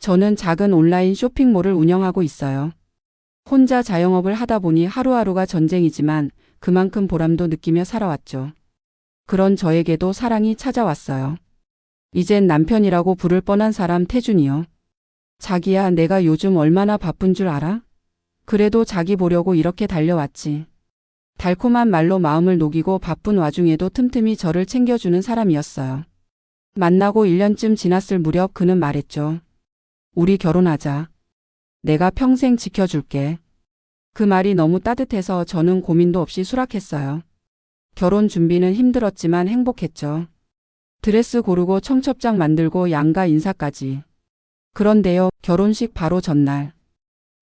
저는 작은 온라인 쇼핑몰을 운영하고 있어요. 혼자 자영업을 하다 보니 하루하루가 전쟁이지만 그만큼 보람도 느끼며 살아왔죠. 그런 저에게도 사랑이 찾아왔어요. 이젠 남편이라고 부를 뻔한 사람 태준이요. 자기야, 내가 요즘 얼마나 바쁜 줄 알아? 그래도 자기 보려고 이렇게 달려왔지. 달콤한 말로 마음을 녹이고 바쁜 와중에도 틈틈이 저를 챙겨주는 사람이었어요. 만나고 1년쯤 지났을 무렵 그는 말했죠. 우리 결혼하자. 내가 평생 지켜줄게. 그 말이 너무 따뜻해서 저는 고민도 없이 수락했어요. 결혼 준비는 힘들었지만 행복했죠. 드레스 고르고 청첩장 만들고 양가 인사까지. 그런데요, 결혼식 바로 전날.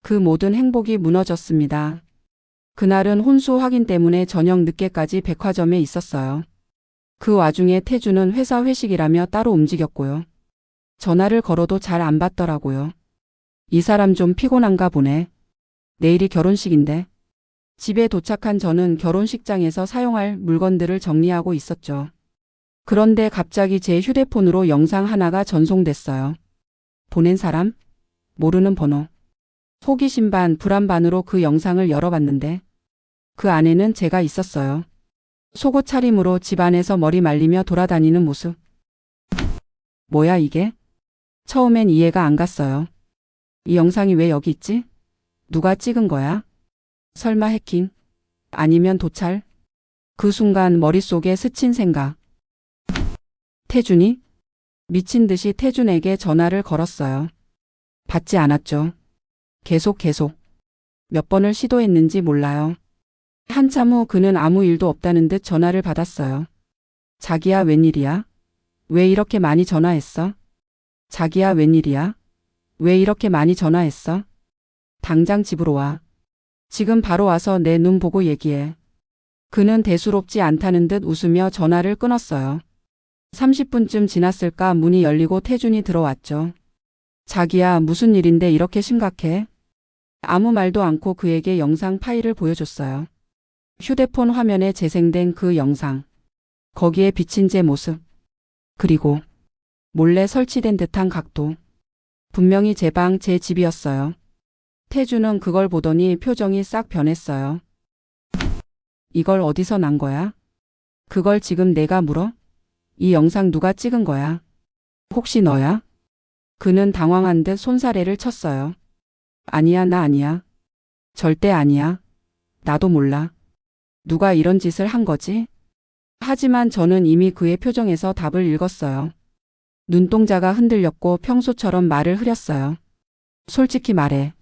그 모든 행복이 무너졌습니다. 그날은 혼수 확인 때문에 저녁 늦게까지 백화점에 있었어요. 그 와중에 태주는 회사 회식이라며 따로 움직였고요. 전화를 걸어도 잘 안 받더라고요. 이 사람 좀 피곤한가 보네. 내일이 결혼식인데. 집에 도착한 저는 결혼식장에서 사용할 물건들을 정리하고 있었죠. 그런데 갑자기 제 휴대폰으로 영상 하나가 전송됐어요. 보낸 사람? 모르는 번호. 호기심 반 불안 반으로 그 영상을 열어봤는데 그 안에는 제가 있었어요. 속옷 차림으로 집 안에서 머리 말리며 돌아다니는 모습. 뭐야 이게? 처음엔 이해가 안 갔어요. 이 영상이 왜 여기 있지? 누가 찍은 거야? 설마 해킹? 아니면 도찰? 그 순간 머릿속에 스친 생각. 태준이? 미친 듯이 태준에게 전화를 걸었어요. 받지 않았죠. 계속. 몇 번을 시도했는지 몰라요. 한참 후 그는 아무 일도 없다는 듯 전화를 받았어요. 자기야, 웬일이야? 왜 이렇게 많이 전화했어? 자기야, 웬일이야? 왜 이렇게 많이 전화했어? 당장 집으로 와. 지금 바로 와서 내 눈 보고 얘기해. 그는 대수롭지 않다는 듯 웃으며 전화를 끊었어요. 30분쯤 지났을까 문이 열리고 태준이 들어왔죠. 자기야, 무슨 일인데 이렇게 심각해? 아무 말도 않고 그에게 영상 파일을 보여줬어요. 휴대폰 화면에 재생된 그 영상. 거기에 비친 제 모습. 그리고 몰래 설치된 듯한 각도. 분명히 제 방, 제 집이었어요. 태주는 그걸 보더니 표정이 싹 변했어요. 이걸 어디서 난 거야? 그걸 지금 내가 물어? 이 영상 누가 찍은 거야? 혹시 너야? 그는 당황한 듯 손사래를 쳤어요. 아니야, 나 아니야. 절대 아니야. 나도 몰라. 누가 이런 짓을 한 거지? 하지만 저는 이미 그의 표정에서 답을 읽었어요. 눈동자가 흔들렸고 평소처럼 말을 흐렸어요. 솔직히 말해.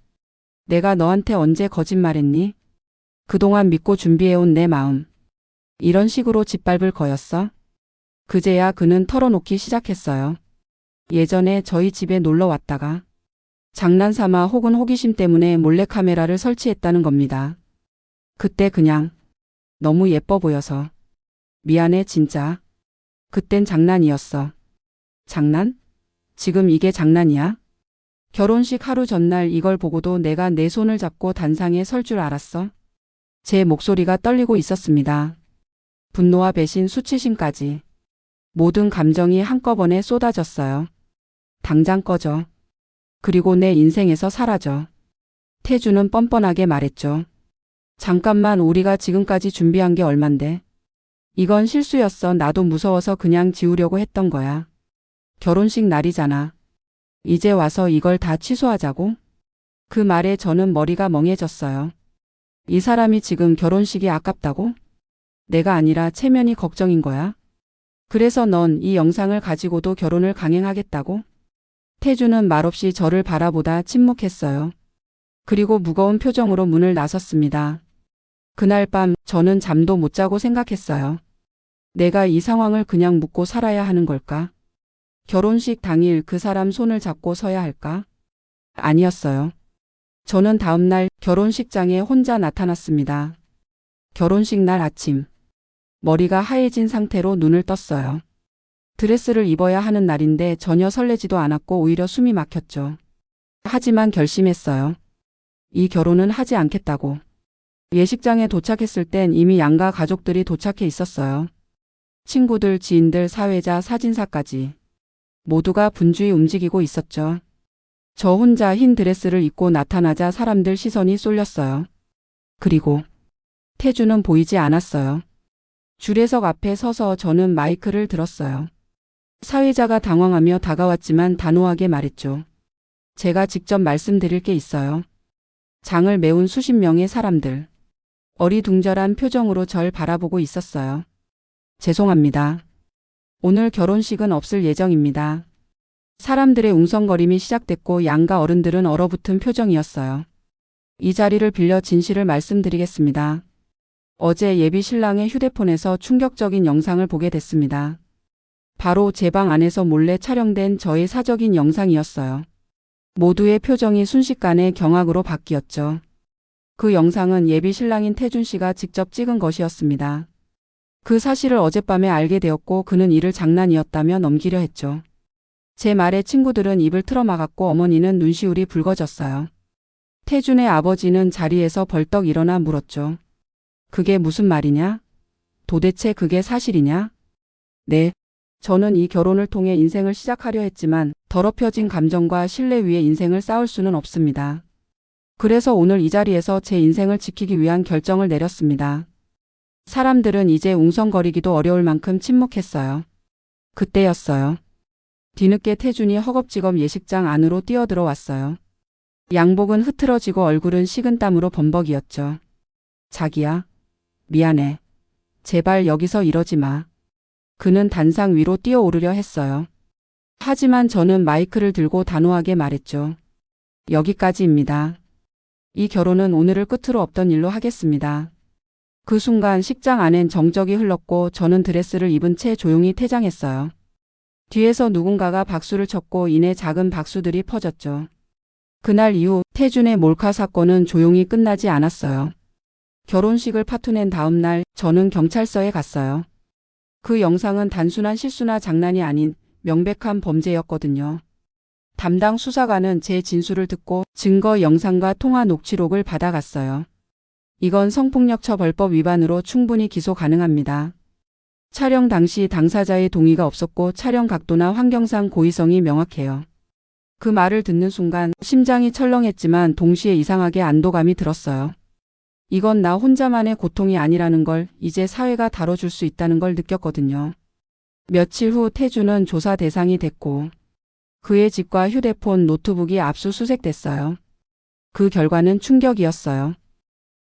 내가 너한테 언제 거짓말했니? 그동안 믿고 준비해온 내 마음. 이런 식으로 짓밟을 거였어? 그제야 그는 털어놓기 시작했어요. 예전에 저희 집에 놀러 왔다가 장난삼아 혹은 호기심 때문에 몰래카메라를 설치했다는 겁니다. 그때 그냥 너무 예뻐 보여서. 미안해 진짜. 그땐 장난이었어. 장난? 지금 이게 장난이야? 결혼식 하루 전날 이걸 보고도 내가 내 손을 잡고 단상에 설 줄 알았어? 제 목소리가 떨리고 있었습니다. 분노와 배신, 수치심까지. 모든 감정이 한꺼번에 쏟아졌어요. 당장 꺼져. 그리고 내 인생에서 사라져. 태주는 뻔뻔하게 말했죠. 잠깐만, 우리가 지금까지 준비한 게 얼만데. 이건 실수였어. 나도 무서워서 그냥 지우려고 했던 거야. 결혼식 날이잖아. 이제 와서 이걸 다 취소하자고? 그 말에 저는 머리가 멍해졌어요. 이 사람이 지금 결혼식이 아깝다고? 내가 아니라 체면이 걱정인 거야? 그래서 넌 이 영상을 가지고도 결혼을 강행하겠다고? 태주는 말없이 저를 바라보다 침묵했어요. 그리고 무거운 표정으로 문을 나섰습니다. 그날 밤 저는 잠도 못 자고 생각했어요. 내가 이 상황을 그냥 묵고 살아야 하는 걸까? 결혼식 당일 그 사람 손을 잡고 서야 할까? 아니었어요. 저는 다음날 결혼식장에 혼자 나타났습니다. 결혼식 날 아침. 머리가 하얘진 상태로 눈을 떴어요. 드레스를 입어야 하는 날인데 전혀 설레지도 않았고 오히려 숨이 막혔죠. 하지만 결심했어요. 이 결혼은 하지 않겠다고. 예식장에 도착했을 땐 이미 양가 가족들이 도착해 있었어요. 친구들, 지인들, 사회자, 사진사까지. 모두가 분주히 움직이고 있었죠. 저 혼자 흰 드레스를 입고 나타나자 사람들 시선이 쏠렸어요. 그리고 태주는 보이지 않았어요. 줄에석 앞에 서서 저는 마이크를 들었어요. 사회자가 당황하며 다가왔지만 단호하게 말했죠. 제가 직접 말씀드릴 게 있어요. 장을 메운 수십 명의 사람들. 어리둥절한 표정으로 절 바라보고 있었어요. 죄송합니다. 오늘 결혼식은 없을 예정입니다. 사람들의 웅성거림이 시작됐고 양가 어른들은 얼어붙은 표정이었어요. 이 자리를 빌려 진실을 말씀드리겠습니다. 어제 예비 신랑의 휴대폰에서 충격적인 영상을 보게 됐습니다. 바로 제 방 안에서 몰래 촬영된 저의 사적인 영상이었어요. 모두의 표정이 순식간에 경악으로 바뀌었죠. 그 영상은 예비 신랑인 태준 씨가 직접 찍은 것이었습니다. 그 사실을 어젯밤에 알게 되었고 그는 이를 장난이었다며 넘기려 했죠. 제 말에 친구들은 입을 틀어막았고 어머니는 눈시울이 붉어졌어요. 태준의 아버지는 자리에서 벌떡 일어나 물었죠. 그게 무슨 말이냐? 도대체 그게 사실이냐? 네. 저는 이 결혼을 통해 인생을 시작하려 했지만 더럽혀진 감정과 신뢰 위에 인생을 쌓을 수는 없습니다. 그래서 오늘 이 자리에서 제 인생을 지키기 위한 결정을 내렸습니다. 사람들은 이제 웅성거리기도 어려울 만큼 침묵했어요. 그때였어요. 뒤늦게 태준이 허겁지겁 예식장 안으로 뛰어들어왔어요. 양복은 흐트러지고 얼굴은 식은땀으로 범벅이었죠. 자기야, 미안해. 제발 여기서 이러지 마. 그는 단상 위로 뛰어오르려 했어요. 하지만 저는 마이크를 들고 단호하게 말했죠. 여기까지입니다. 이 결혼은 오늘을 끝으로 없던 일로 하겠습니다. 그 순간 식장 안엔 정적이 흘렀고 저는 드레스를 입은 채 조용히 퇴장했어요. 뒤에서 누군가가 박수를 쳤고 이내 작은 박수들이 퍼졌죠. 그날 이후 태준의 몰카 사건은 조용히 끝나지 않았어요. 결혼식을 파투낸 다음 날 저는 경찰서에 갔어요. 그 영상은 단순한 실수나 장난이 아닌 명백한 범죄였거든요. 담당 수사관은 제 진술을 듣고 증거 영상과 통화 녹취록을 받아갔어요. 이건 성폭력 처벌법 위반으로 충분히 기소 가능합니다. 촬영 당시 당사자의 동의가 없었고 촬영 각도나 환경상 고의성이 명확해요. 그 말을 듣는 순간 심장이 철렁했지만 동시에 이상하게 안도감이 들었어요. 이건 나 혼자만의 고통이 아니라는 걸 이제 사회가 다뤄줄 수 있다는 걸 느꼈거든요. 며칠 후 태준은 조사 대상이 됐고 그의 집과 휴대폰, 노트북이 압수수색됐어요. 그 결과는 충격이었어요.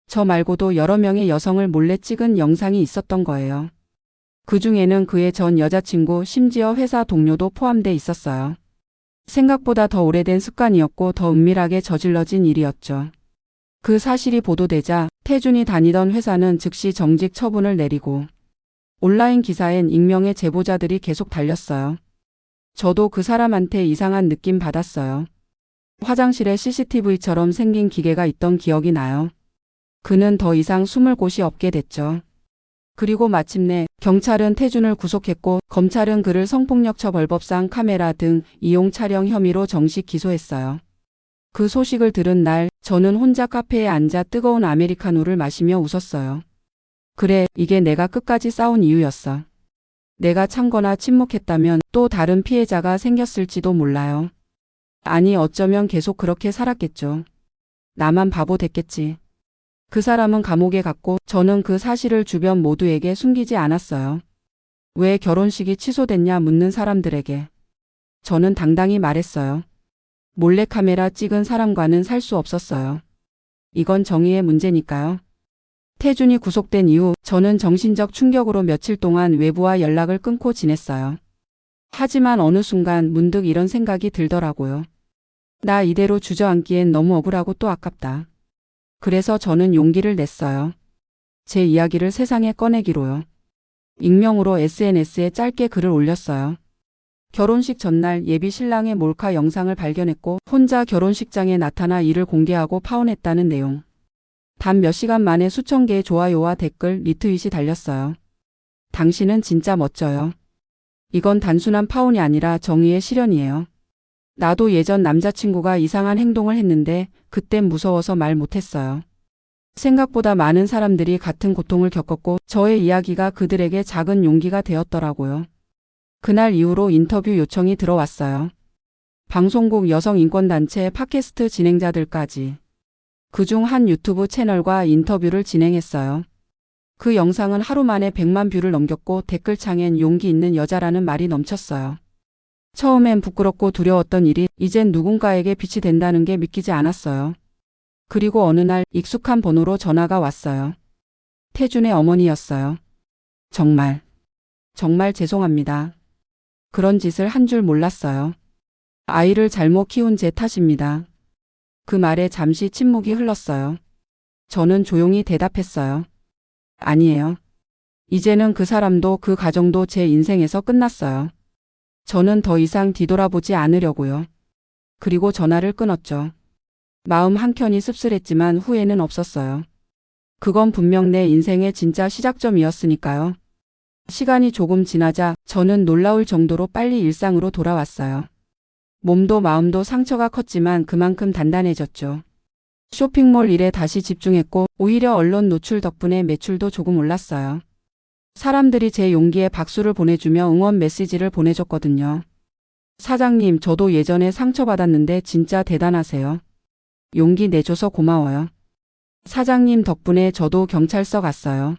저 말고도 여러 명의 여성을 몰래 찍은 영상이 있었던 거예요. 그 중에는 그의 전 여자친구, 심지어 회사 동료도 포함돼 있었어요. 생각보다 더 오래된 습관이었고 더 은밀하게 저질러진 일이었죠. 그 사실이 보도되자 태준이 다니던 회사는 즉시 정직 처분을 내리고 온라인 기사엔 익명의 제보자들이 계속 달렸어요. 저도 그 사람한테 이상한 느낌 받았어요. 화장실에 CCTV처럼 생긴 기계가 있던 기억이 나요. 그는 더 이상 숨을 곳이 없게 됐죠. 그리고 마침내 경찰은 태준을 구속했고 검찰은 그를 성폭력처벌법상 카메라 등 이용 촬영 혐의로 정식 기소했어요. 그 소식을 들은 날 저는 혼자 카페에 앉아 뜨거운 아메리카노를 마시며 웃었어요. 그래, 이게 내가 끝까지 싸운 이유였어. 내가 참거나 침묵했다면 또 다른 피해자가 생겼을지도 몰라요. 아니, 어쩌면 계속 그렇게 살았겠죠. 나만 바보 됐겠지. 그 사람은 감옥에 갔고 저는 그 사실을 주변 모두에게 숨기지 않았어요. 왜 결혼식이 취소됐냐 묻는 사람들에게 저는 당당히 말했어요. 몰래카메라 찍은 사람과는 살 수 없었어요. 이건 정의의 문제니까요. 태준이 구속된 이후 저는 정신적 충격으로 며칠 동안 외부와 연락을 끊고 지냈어요. 하지만 어느 순간 문득 이런 생각이 들더라고요. 나 이대로 주저앉기엔 너무 억울하고 또 아깝다. 그래서 저는 용기를 냈어요. 제 이야기를 세상에 꺼내기로요. 익명으로 SNS에 짧게 글을 올렸어요. 결혼식 전날 예비 신랑의 몰카 영상을 발견했고 혼자 결혼식장에 나타나 이를 공개하고 파혼했다는 내용. 단 몇 시간 만에 수천 개의 좋아요와 댓글, 리트윗이 달렸어요. 당신은 진짜 멋져요. 이건 단순한 파혼이 아니라 정의의 실현이에요. 나도 예전 남자친구가 이상한 행동을 했는데 그땐 무서워서 말 못했어요. 생각보다 많은 사람들이 같은 고통을 겪었고 저의 이야기가 그들에게 작은 용기가 되었더라고요. 그날 이후로 인터뷰 요청이 들어왔어요. 방송국 여성인권단체 팟캐스트 진행자들까지. 그중 한 유튜브 채널과 인터뷰를 진행했어요. 그 영상은 하루 만에 100만 뷰를 넘겼고 댓글창엔 용기 있는 여자라는 말이 넘쳤어요. 처음엔 부끄럽고 두려웠던 일이 이젠 누군가에게 빛이 된다는 게 믿기지 않았어요. 그리고 어느 날 익숙한 번호로 전화가 왔어요. 태준의 어머니였어요. 정말 죄송합니다. 그런 짓을 한 줄 몰랐어요. 아이를 잘못 키운 제 탓입니다. 그 말에 잠시 침묵이 흘렀어요. 저는 조용히 대답했어요. 아니에요. 이제는 그 사람도 그 가정도 제 인생에서 끝났어요. 저는 더 이상 뒤돌아보지 않으려고요. 그리고 전화를 끊었죠. 마음 한켠이 씁쓸했지만 후회는 없었어요. 그건 분명 내 인생의 진짜 시작점이었으니까요. 시간이 조금 지나자 저는 놀라울 정도로 빨리 일상으로 돌아왔어요. 몸도 마음도 상처가 컸지만 그만큼 단단해졌죠. 쇼핑몰 일에 다시 집중했고 오히려 언론 노출 덕분에 매출도 조금 올랐어요. 사람들이 제 용기에 박수를 보내주며 응원 메시지를 보내줬거든요. 사장님, 저도 예전에 상처받았는데 진짜 대단하세요. 용기 내줘서 고마워요. 사장님 덕분에 저도 경찰서 갔어요.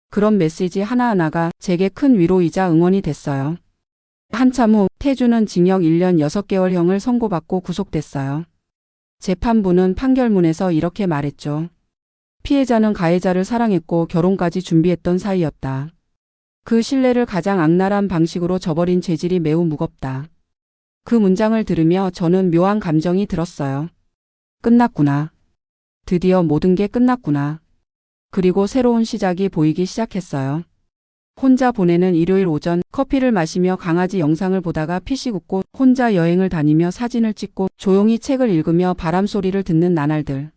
그런 메시지 하나하나가 제게 큰 위로이자 응원이 됐어요. 한참 후 태준은 징역 1년 6개월형을 선고받고 구속됐어요. 재판부는 판결문에서 이렇게 말했죠. 피해자는 가해자를 사랑했고 결혼까지 준비했던 사이였다. 그 신뢰를 가장 악랄한 방식으로 저버린 죄질이 매우 무겁다. 그 문장을 들으며 저는 묘한 감정이 들었어요. 끝났구나. 드디어 모든 게 끝났구나. 그리고 새로운 시작이 보이기 시작했어요. 혼자 보내는 일요일 오전 커피를 마시며 강아지 영상을 보다가 피식 웃고 혼자 여행을 다니며 사진을 찍고 조용히 책을 읽으며 바람 소리를 듣는 나날들.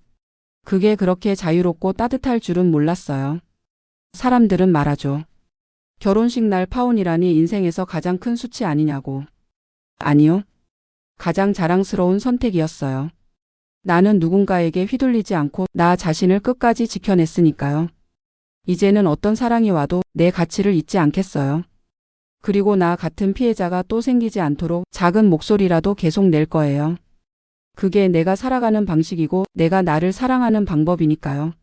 그게 그렇게 자유롭고 따뜻할 줄은 몰랐어요. 사람들은 말하죠. 결혼식 날 파혼이라니 인생에서 가장 큰 수치 아니냐고. 아니요. 가장 자랑스러운 선택이었어요. 나는 누군가에게 휘둘리지 않고 나 자신을 끝까지 지켜냈으니까요. 이제는 어떤 사랑이 와도 내 가치를 잊지 않겠어요. 그리고 나 같은 피해자가 또 생기지 않도록 작은 목소리라도 계속 낼 거예요. 그게 내가 살아가는 방식이고 내가 나를 사랑하는 방법이니까요.